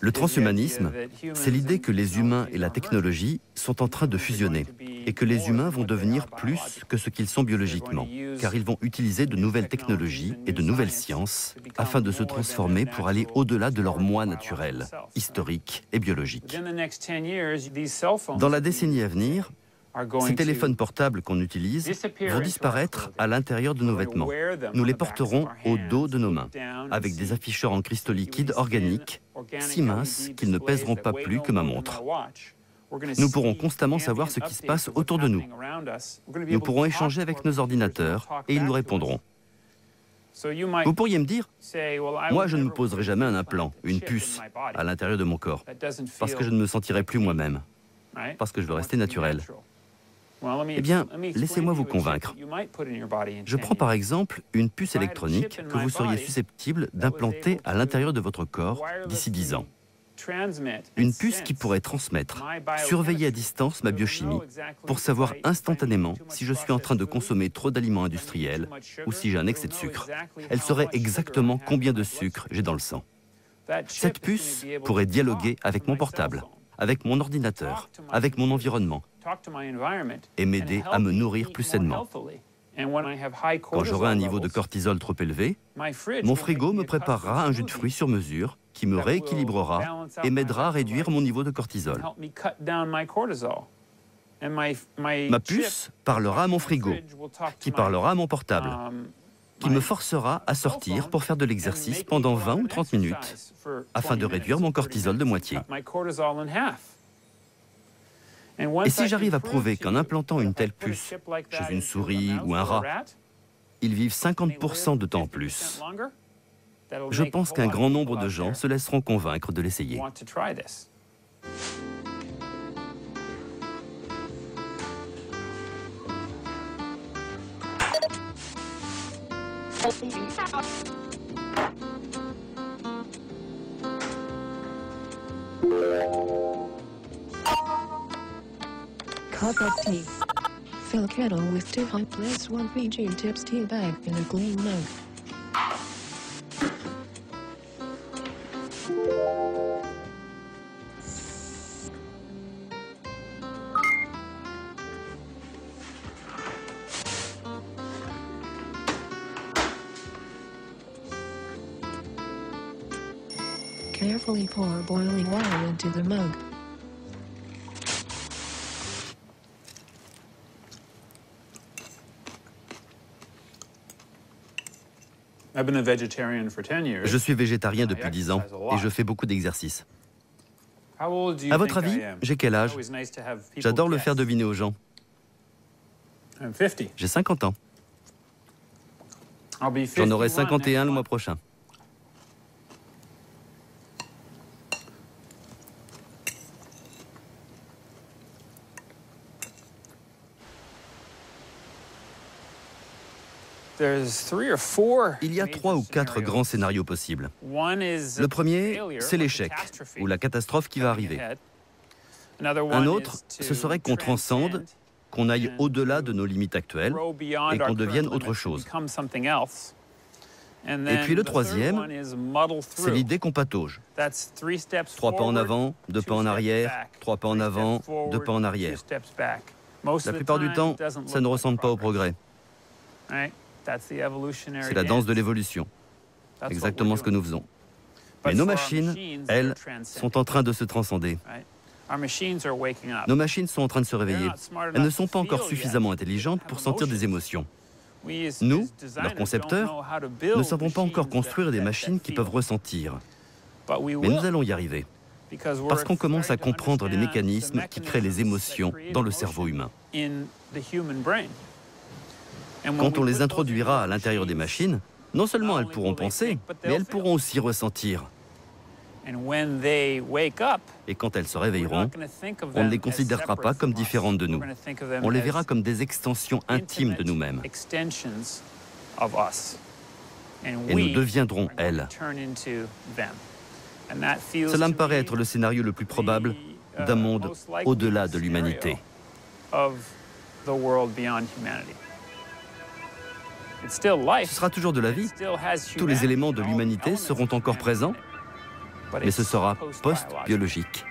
Le transhumanisme, c'est l'idée que les humains et la technologie sont en train de fusionner et que les humains vont devenir plus que ce qu'ils sont biologiquement, car ils vont utiliser de nouvelles technologies et de nouvelles sciences afin de se transformer pour aller au-delà de leur moi naturel, historique et biologique. Dans la décennie à venir, ces téléphones portables qu'on utilise vont disparaître à l'intérieur de nos vêtements. Nous les porterons au dos de nos mains, avec des afficheurs en cristaux liquides organiques, si minces qu'ils ne pèseront pas plus que ma montre. Nous pourrons constamment savoir ce qui se passe autour de nous. Nous pourrons échanger avec nos ordinateurs et ils nous répondront. Vous pourriez me dire, moi je ne me poserai jamais un implant, une puce, à l'intérieur de mon corps, parce que je ne me sentirai plus moi-même, parce que je veux rester naturel. Eh bien, laissez-moi vous convaincre. Je prends par exemple une puce électronique que vous seriez susceptible d'implanter à l'intérieur de votre corps d'ici 10 ans. Une puce qui pourrait transmettre, surveiller à distance ma biochimie pour savoir instantanément si je suis en train de consommer trop d'aliments industriels ou si j'ai un excès de sucre. Elle saurait exactement combien de sucre j'ai dans le sang. Cette puce pourrait dialoguer avec mon portable, avec mon ordinateur, avec mon environnement, et m'aider à me nourrir plus sainement. Quand j'aurai un niveau de cortisol trop élevé, mon frigo me préparera un jus de fruits sur mesure qui me rééquilibrera et m'aidera à réduire mon niveau de cortisol. Ma puce parlera à mon frigo, qui parlera à mon portable, qui me forcera à sortir pour faire de l'exercice pendant 20 ou 30 minutes afin de réduire mon cortisol de moitié. Et si j'arrive à prouver qu'en implantant une telle puce chez une souris ou un rat, ils vivent 50% de temps en plus, je pense qu'un grand nombre de gens se laisseront convaincre de l'essayer. Cup of tea. Fill kettle with 2 hot place 1 Fiji tips tea bag in a clean mug. Carefully pour boiling water into the mug. Je suis végétarien depuis 10 ans et je fais beaucoup d'exercices. À votre avis, j'ai quel âge? J'adore le faire deviner aux gens. J'ai 50 ans. J'en aurai 51 le mois prochain. Il y a 3 ou 4 grands scénarios possibles. Le premier, c'est l'échec, ou la catastrophe qui va arriver. Un autre, ce serait qu'on transcende, qu'on aille au-delà de nos limites actuelles et qu'on devienne autre chose. Et puis le troisième, c'est l'idée qu'on patauge. 3 pas en avant, 2 pas en arrière, 3 pas en avant, 2 pas en arrière. La plupart du temps, ça ne ressemble pas au progrès. C'est la danse de l'évolution. Exactement ce que nous faisons. Mais nos machines, elles, sont en train de se transcender. Nos machines sont en train de se réveiller. Elles ne sont pas encore suffisamment intelligentes pour sentir des émotions. Nous, leurs concepteurs, ne savons pas encore construire des machines qui peuvent ressentir. Mais nous allons y arriver. Parce qu'on commence à comprendre les mécanismes qui créent les émotions dans le cerveau humain. Quand on les introduira à l'intérieur des machines, non seulement elles pourront penser, mais elles pourront aussi ressentir. Et quand elles se réveilleront, on ne les considérera pas comme différentes de nous. On les verra comme des extensions intimes de nous-mêmes. Et nous deviendrons elles. Cela me paraît être le scénario le plus probable d'un monde au-delà de l'humanité. Ce sera toujours de la vie. Tous les éléments de l'humanité seront encore présents, mais ce sera post-biologique.